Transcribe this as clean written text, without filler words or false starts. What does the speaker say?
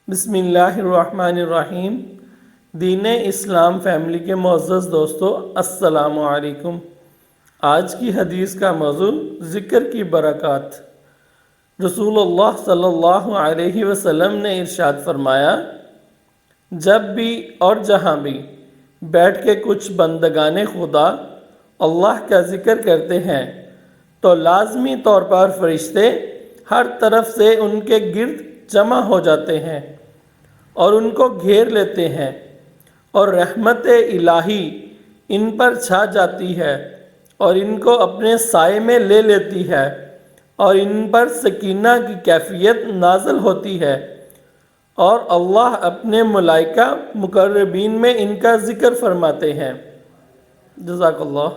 بسم اللہ الرحمن الرحیم۔ دین اسلام فیملی کے معزز دوستو، السلام علیکم۔ آج کی حدیث کا موضوع ذکر کی برکات۔ رسول اللہ صلی اللہ علیہ وسلم نے ارشاد فرمایا، جب بھی اور جہاں بھی بیٹھ کے کچھ بندگان خدا اللہ کا ذکر کرتے ہیں تو لازمی طور پر فرشتے ہر طرف سے ان کے گرد جمع ہو جاتے ہیں اور ان کو گھیر لیتے ہیں، اور رحمت الہی ان پر چھا جاتی ہے اور ان کو اپنے سائے میں لے لیتی ہے، اور ان پر سکینہ کی کیفیت نازل ہوتی ہے، اور اللہ اپنے ملائکہ مقربین میں ان کا ذکر فرماتے ہیں۔ جزاک اللہ۔